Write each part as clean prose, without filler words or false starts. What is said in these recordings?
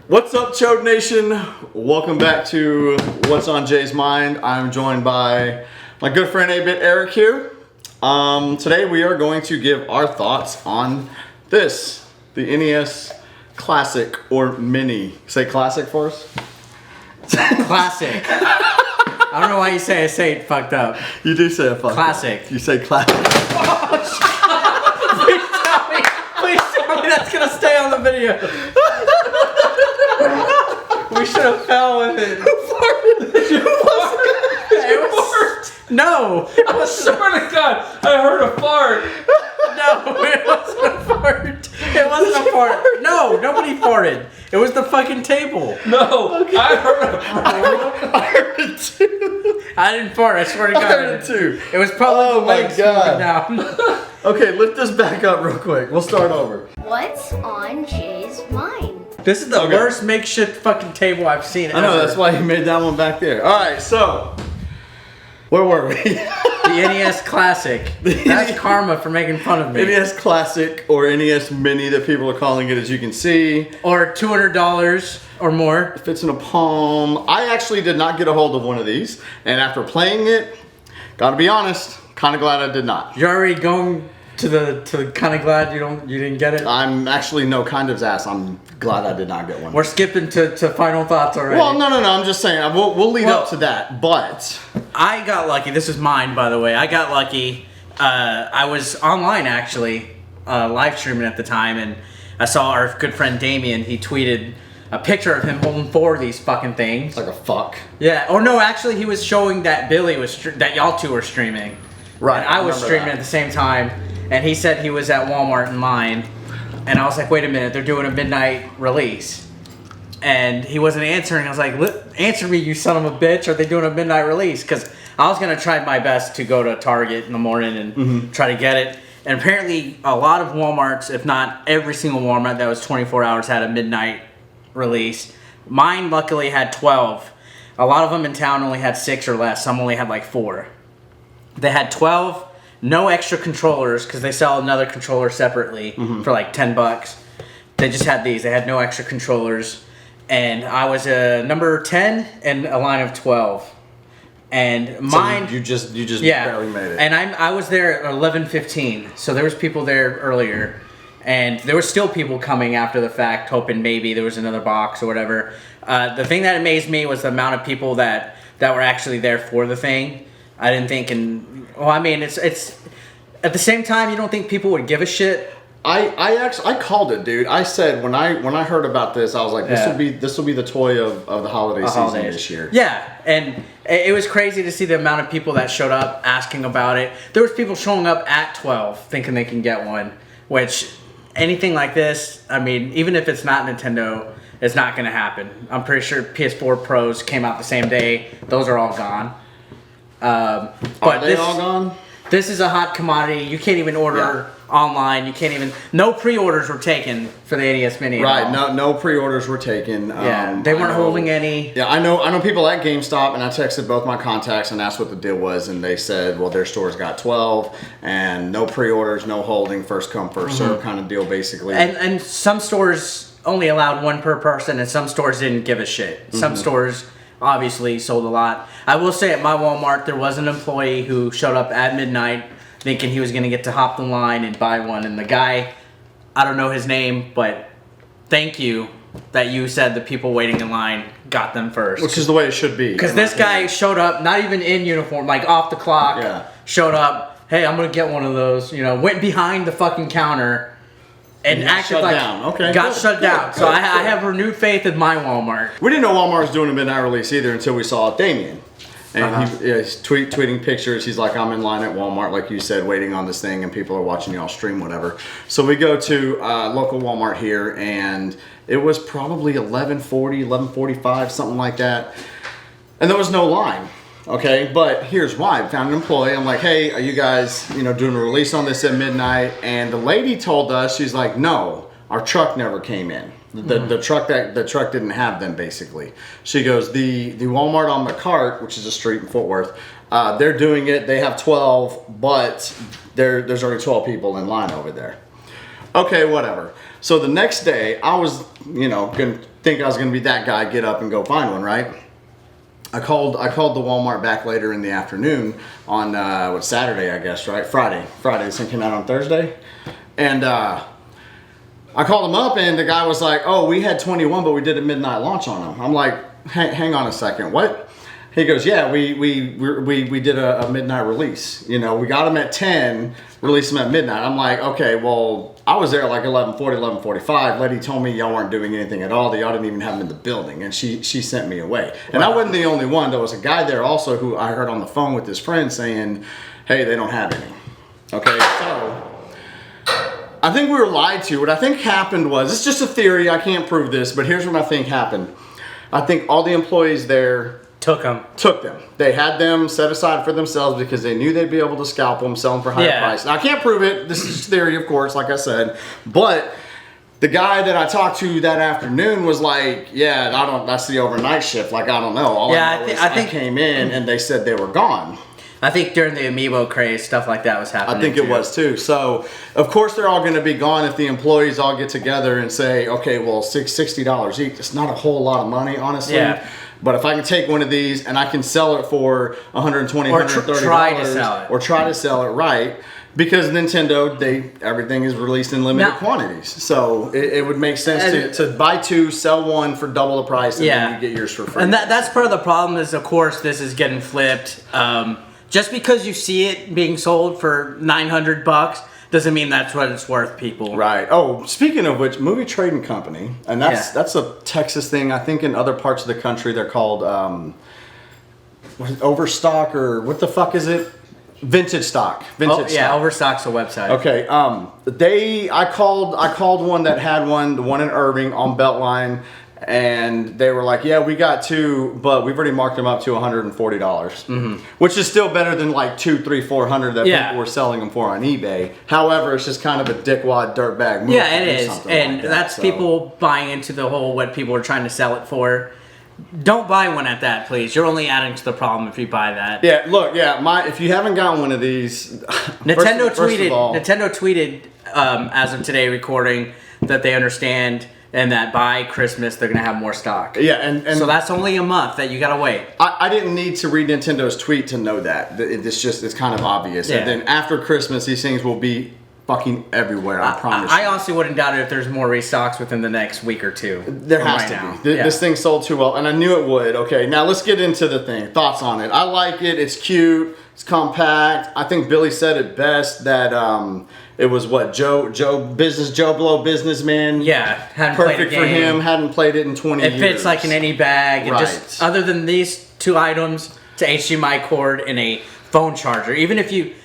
What's up, Chode Nation? Welcome back to What's on Jay's Mind. I'm joined by my good friend A-Bit Eric here. Today we are going to give our thoughts on this, the NES Classic or Mini. Say classic for us? Classic. I don't know why you say it fucked up. You do say it fucked classic. Up. You say classic. Please tell me that's gonna stay on the video. We should have fell with it. Who farted? Did you fart? No. I swear to God, I heard a fart. No, it wasn't a fart. It wasn't a fart. No, nobody farted. It was the fucking table. No, okay. I heard a fart. I heard it too. I didn't fart, I swear to God. I heard it too. It was probably the legs moving down. Okay, lift this back up real quick. We'll start over. What's on Jay's mind? This is the worst makeshift fucking table I've seen ever. I know, that's why you made that one back there. Alright, so, where were we? The NES Classic. That's karma for making fun of me. NES Classic or NES Mini that people are calling it, as you can see. Or $200 or more. Fits in a palm. I actually did not get a hold of one of these, and after playing it, gotta be honest, kind of glad I did not. You're already going to kind of glad you didn't get it. I'm actually no kind of's ass. I'm glad I did not get one. We're skipping to final thoughts already. Well, no. I'm just saying we'll lead up to that. But I got lucky. This is mine, by the way. I got lucky. I was online actually, live streaming at the time, and I saw our good friend Damien. He tweeted a picture of him holding 4 of these fucking things. like a fuck. Yeah. Or no, actually, he was showing that Billy was that y'all two were streaming. Right. And I was streaming at the same time, and he said he was at Walmart in line, and I was like, wait a minute, they're doing a midnight release. And he wasn't answering. I was like, answer me, you son of a bitch. Are they doing a midnight release? Because I was going to try my best to go to Target in the morning and try to get it. And apparently a lot of Walmarts, if not every single Walmart that was 24 hours, had a midnight release. Mine luckily had 12. A lot of them in town only had 6 or less. Some only had like 4. They had 12, no extra controllers because they sell another controller separately for like $10. They just had these. They had no extra controllers. And I was number 10 in a line of 12. And mine... So you just yeah, barely made it. And I was there at 11:15. So there was people there earlier. And there were still people coming after the fact, hoping maybe there was another box or whatever. The thing that amazed me was the amount of people that were actually there for the thing. I didn't think, it's at the same time, you don't think people would give a shit. I called it, dude. I said when I heard about this, I was like, this will be the toy of the holiday season this year. Yeah, and it was crazy to see the amount of people that showed up asking about it. There was people showing up at 12 thinking they can get one, which anything like this, I mean, even if it's not Nintendo, it's not going to happen. I'm pretty sure PS4 Pros came out the same day. Those are all gone. But are they all gone? This is a hot commodity. You can't even order online. You can't even. No pre-orders were taken for the NES Mini. Right. No pre-orders were taken. Yeah. They weren't holding any. Yeah, I know people at GameStop, and I texted both my contacts and asked what the deal was, and they said, well, their store's got 12, and no pre-orders, no holding, first come first serve kind of deal, basically. And some stores only allowed 1 per person, and some stores didn't give a shit. Some stores obviously sold a lot. I will say at my Walmart, there was an employee who showed up at midnight thinking he was going to get to hop the line and buy one. And the guy, I don't know his name, but thank you that you said the people waiting in line got them first. Which is the way it should be. Because this guy showed up, not even in uniform, like off the clock, showed up, hey, I'm going to get one of those, went behind the fucking counter. And acted like got shut down. So I have renewed faith in my Walmart. We didn't know Walmart was doing a midnight release either until we saw Damien. And he's tweeting pictures. He's like, I'm in line at Walmart, like you said, waiting on this thing, and people are watching y'all stream, whatever. So we go to local Walmart here, and it was probably 11:40, 11:45, something like that. And there was no line. Okay, but here's why. I found an employee. I'm like, hey, are you guys, doing a release on this at midnight? And the lady told us, she's like, no, our truck never came in. The truck didn't have them, basically. She goes, the Walmart on McCart, which is a street in Fort Worth, they're doing it. They have 12, but there's already 12 people in line over there. Okay, whatever. So the next day, I was, think I was going to be that guy, get up and go find one, right? I called the Walmart back later in the afternoon on Saturday, I guess, right? Friday. This thing came out on Thursday. And I called him up and the guy was like, oh, we had 21, but we did a midnight launch on them. I'm like, hang on a second, what? He goes, yeah, we did a midnight release. You know, we got them at 10, released them at midnight. I'm like, okay, well, I was there at like 11:40, 11:45. Lady told me y'all weren't doing anything at all, that y'all didn't even have them in the building, and she sent me away. And I wasn't the only one. There was a guy there also who I heard on the phone with his friend saying, hey, they don't have any. Okay, so I think we were lied to. What I think happened was, it's just a theory, I can't prove this, but here's what I think happened. I think all the employees there Took them. They had them set aside for themselves because they knew they'd be able to scalp them, sell them for higher price. Now, I can't prove it. This is theory, of course, like I said. But the guy that I talked to that afternoon was like, yeah, that's the overnight shift. Like, I don't know. All I know is I think came in and they said they were gone. I think during the Amiibo craze, stuff like that was happening. I think it was too. So, of course, they're all going to be gone if the employees all get together and say, okay, well, $60 each. It's not a whole lot of money, honestly. Yeah. But if I can take one of these and I can sell it for $120, or $130, try to sell it, or try to sell it right, because Nintendo, everything is released in limited quantities, so it would make sense to buy two, sell one for double the price, and then you get yours for free. And that's part of the problem. Is of course this is getting flipped. Just because you see it being sold for $900 doesn't mean that's what it's worth, people. Right. Oh, speaking of which, Movie Trading Company, and that's a Texas thing. I think in other parts of the country they're called Overstock, or what the fuck is it? Vintage Stock. Stock. Overstock's a website. Okay. I called one that had one, the one in Irving on Beltline. And they were like, yeah, we got two, but we've already marked them up to $140, which is still better than like $200, $300, $400 that people were selling them for on eBay. However, it's just kind of a dickwad dirtbag move. Yeah, it is, and like that's people buying into the whole what people are trying to sell it for. Don't buy one at that, please. You're only adding to the problem if you buy that. Yeah, look, if you haven't gotten one of these, Nintendo tweeted as of today recording that they understand. And that by Christmas they're gonna have more stock. Yeah, and so that's only a month that you gotta wait. I didn't need to read Nintendo's tweet to know that. It's kind of obvious. Yeah. And then after Christmas, these things will be fucking everywhere. I promise. I honestly wouldn't doubt it if there's more restocks within the next week or two. There has to be. This thing sold too well, and I knew it would. Okay, now let's get into the thing. Thoughts on it? I like it. It's cute. It's compact. I think Billy said it best that it was what Joe Blow businessman. Yeah, perfect for him. Hadn't played it in 20 years. It fits like in any bag. And just other than these two items, it's an HDMI cord and a phone charger. Even if you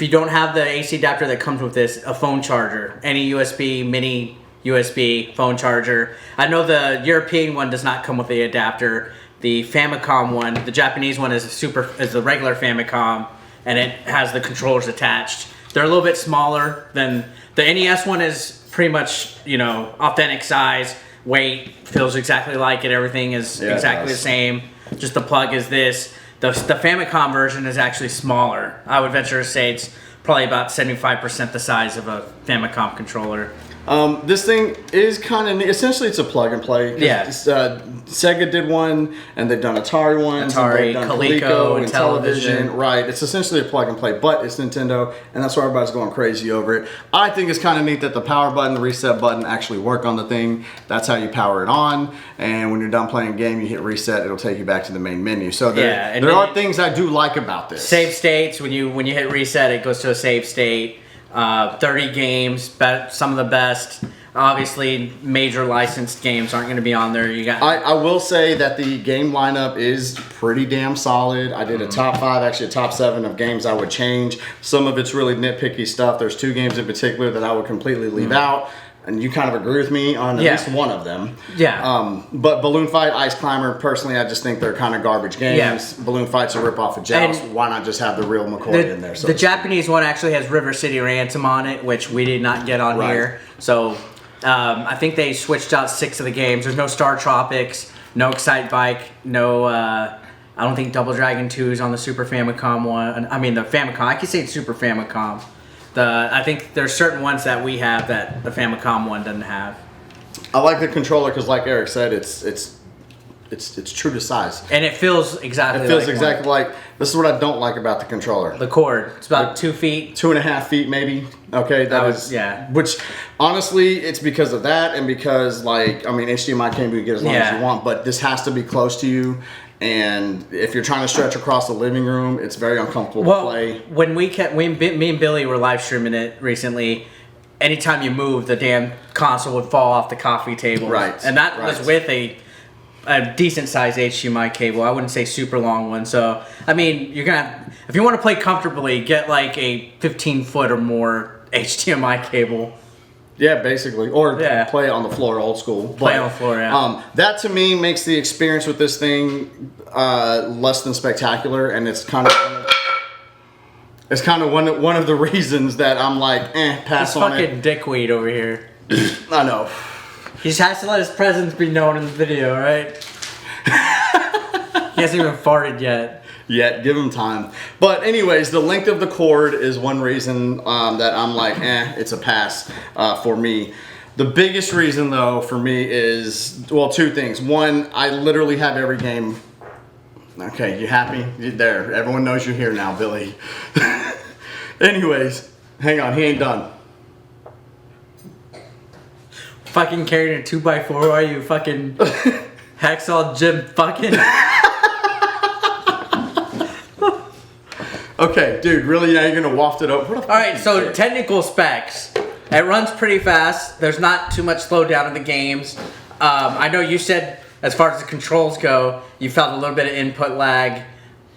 don't have the AC adapter that comes with this, a phone charger, any USB, mini USB phone charger. I know the European one does not come with the adapter. The Famicom one, the Japanese one is the regular Famicom, and it has the controllers attached. They're a little bit smaller than the NES one. Is pretty much authentic size, weight, feels exactly like it. Everything is exactly the same. Just the plug is this. The Famicom version is actually smaller. I would venture to say it's probably about 75% the size of a Famicom controller. This thing is kind of essentially it's a plug and play. Yeah. Sega did one, and they've done Atari ones, and they've done Coleco and television. Right. It's essentially a plug and play, but it's Nintendo, and that's why everybody's going crazy over it. I think it's kind of neat that the power button, the reset button actually work on the thing. That's how you power it on, and when you're done playing a game, you hit reset. It'll take you back to the main menu. So there are things I do like about this. Save states when you hit reset, it goes to a save state. 30 games, some of the best. Obviously, major licensed games aren't going to be on there. I will say that the game lineup is pretty damn solid. I did a top 5, actually a top 7 of games I would change. Some of it's really nitpicky stuff. There's 2 games in particular that I would completely leave out. And you kind of agree with me on at least one of them. Yeah. But Balloon Fight, Ice Climber, personally, I just think they're kind of garbage games. Yeah. Balloon Fight's a ripoff of Joust. Why not just have the real McCoy in there? The Japanese one actually has River City Ransom on it, which we did not get on here. So I think they switched out 6 of the games. There's no Star Tropics, no Excite Bike, no... I don't think Double Dragon 2 is on the Super Famicom one. I mean, the Famicom. I can say it's Super Famicom. I think there's certain ones that we have that the Famicom one doesn't have. I like the controller because, like Eric said, it's true to size. And it feels exactly. It feels like exactly like. This is what I don't like about the controller. the cord. It's about 2 feet. 2.5 feet, maybe. Okay, that is yeah. Which, honestly, it's because of that, and because HDMI cable you get as long as you want, but this has to be close to you. And if you're trying to stretch across the living room, it's very uncomfortable to play. When me and Billy were live streaming it recently, anytime you move, the damn console would fall off the coffee table. Right. And that was with a decent sized HDMI cable. I wouldn't say super long one. So, I mean, you're going to, if you want to play comfortably, get like a 15-foot or more HDMI cable. Yeah, basically. Or play on the floor, old school. Play on the floor, yeah. That to me makes the experience with this thing less than spectacular, and it's kind of one of the reasons that I'm like, pass on it. This fucking dickweed over here. I know. He just has to let his presence be known in the video, right? He hasn't even farted yet. Give him time. But anyways, the length of the cord is one reason that I'm like, it's a pass for me. The biggest reason, though, for me is, well, two things. One, I literally have every game. Okay, you happy? You're there. Everyone knows you're here now, Billy. Anyways, hang on. He ain't done. Fucking carrying a 2x4 while you fucking hacksaw Jim fucking. Okay, dude, really? Now you're gonna waft it up? Alright, so technical specs. It runs pretty fast. There's not too much slowdown in the games. I know you said, as far as the controls go, you felt a little bit of input lag.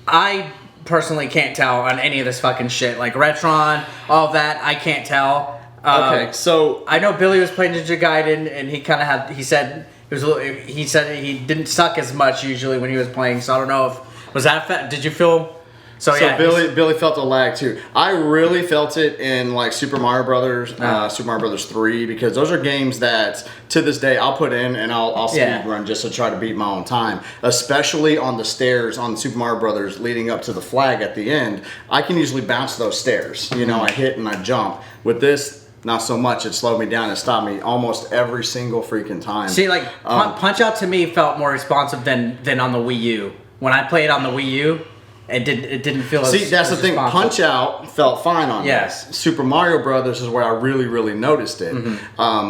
I personally can't tell on any of this fucking shit. Like Retron, all that, I can't tell. Okay, so I know Billy was playing Ninja Gaiden, and he kind of had. He said it was. He said he didn't suck as much usually when he was playing. So I don't know if was that. Did you feel? So yeah, Billy felt a lag too. I really felt it in like Super Mario Brothers, Super Mario Brothers 3, because those are games that to this day I'll put in and I'll speed run just to try to beat my own time. Especially on the stairs on Super Mario Brothers leading up to the flag at the end, I can usually bounce those stairs. You know, I hit and I jump. With this, not so much. It slowed me down and stopped me almost every single freaking time. See, like Punch Out to me felt more responsive than on the Wii U. When I played on the Wii U. It didn't feel as See, that's the thing. responsive. Punch Out felt fine on this. Super Mario Brothers is where I really noticed it.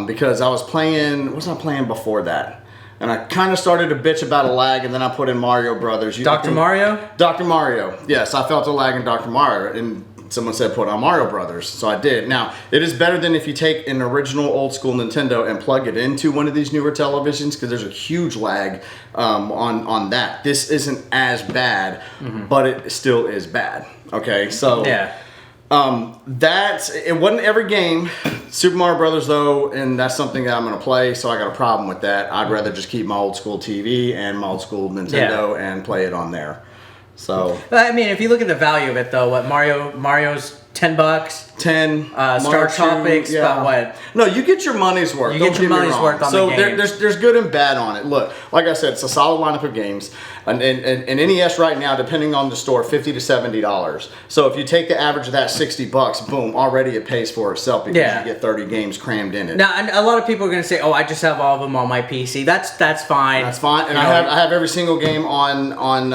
Because I was playing, what was I playing before that? And I kind of started to bitch about a lag, and then I put in Mario Brothers. Dr. Mario? Dr. Mario. Yes, I felt a lag in Dr. Mario. And someone said put on Mario Brothers, so I did. Now, it is better than if you take an original old school Nintendo and plug it into one of these newer televisions, because there's a huge lag on that. This isn't as bad, but it still is bad. Okay, so it wasn't every game. Super Mario Brothers though, and that's something that I'm gonna play, so I got a problem with that. I'd rather just keep my old school TV and my old school Nintendo and play it on there. So I mean, if you look at the value of it, though, what Mario's $10, 10 Star Tropics, about what? No, you get your money's worth. You get your money's worth on the game. So there's good and bad on it. Look, like I said, it's a solid lineup of games. And NES right now, depending on the store, $50 to $70. So if you take the average of that, $60, boom, already it pays for itself because you get 30 games crammed in it. Now, and a lot of people are going to say, "Oh, I just have all of them on my PC." That's fine. That's fine. And I have every single game on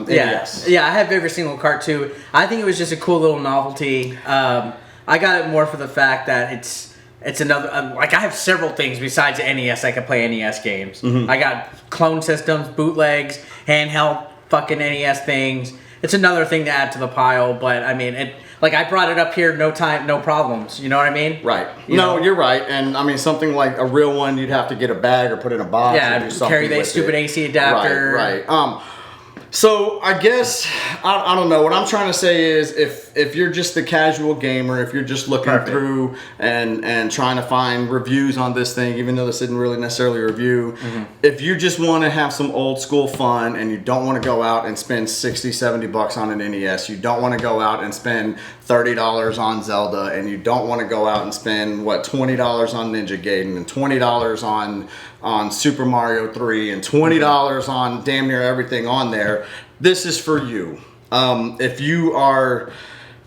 NES. Yeah, I have every single cart too. I think it was just a cool little novelty. I got it more for the fact that it's another like I have several things besides NES I can play NES games. I got clone systems, bootlegs, handheld fucking NES things. It's another thing to add to the pile, but I mean like I brought it up here, no problems. You know what I mean? Right. You're right. And I mean something like a real one, you'd have to get a bag or put in a box. Yeah, or do something carry that with stupid AC adapter. Right. So I guess I don't know. What I'm trying to say is if you're just the casual gamer, if you're just looking through and trying to find reviews on this thing, even though this isn't really necessarily a review, if you just want to have some old school fun and you don't want to go out and spend $60-$70 on an NES, you don't want to go out and spend $30 on Zelda, and you don't want to go out and spend $20 on Ninja Gaiden and $20 on Super Mario 3 and $20 on damn near everything on there, this is for you. If you are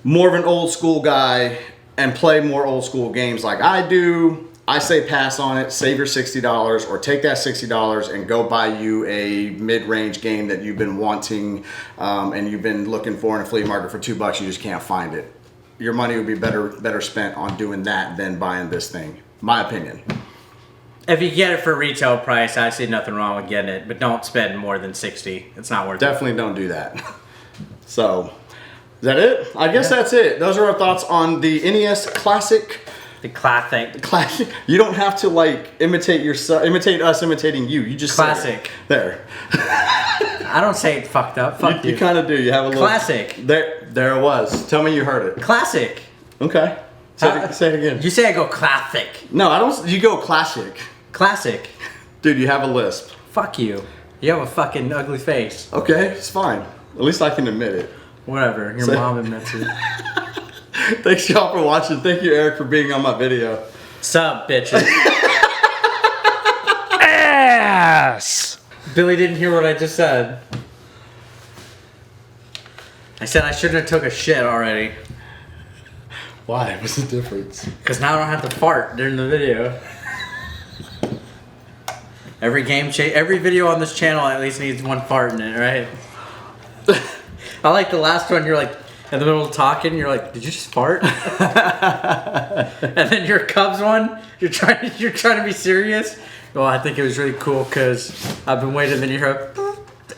more of an old school guy and play more old school games like I do, I say pass on it, save your $60, or take that $60 and go buy you a mid-range game that you've been wanting and you've been looking for in a flea market for $2. You just can't find it. Your money would be better spent on doing that than buying this thing. My opinion. If you get it for retail price, I see nothing wrong with getting it, but don't spend more than 60. It's not worth it. Definitely don't do that. So, is that it? I guess that's it. Those are our thoughts on the NES Classic. The classic. Classic. You don't have to like imitate us imitating you. You just Classic. Say it. There. I don't say it fucked up. Fuck you. You kind of do. You have a little Classic. There it was. Tell me you heard it. Classic. Okay. Say it again. You say I go classic. No, I don't. You go classic. Classic. Dude, you have a lisp. Fuck you. You have a fucking ugly face. Okay, it's fine. At least I can admit it. Whatever. Your mom admits it. Thanks y'all for watching. Thank you, Eric, for being on my video. Sup, bitches. Ass. Billy didn't hear what I just said. I said I shouldn't have took a shit already. Why? What's the difference? Because now I don't have to fart during the video. Every video on this channel at least needs one fart in it, right? I like the last one. You're like in the middle of talking. You're like, "Did you just fart?" And then your Cubs one. You're trying to be serious. Well, I think it was really cool because I've been waiting. Then you heard,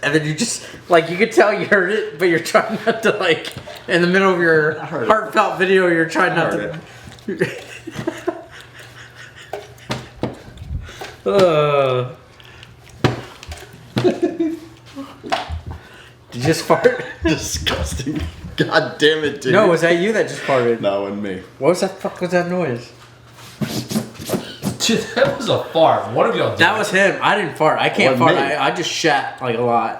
and then you just like you could tell you heard it, but you're trying not to like in the middle of your heartfelt video. You're trying not to. Did you just fart? Disgusting. God damn it, dude. No, was that you that just farted? No, it wasn't me. What was that? Fuck was that noise? Dude, that was a fart. What have y'all done? That was him. I didn't fart. I can't Wasn't fart. me. I just shat like a lot.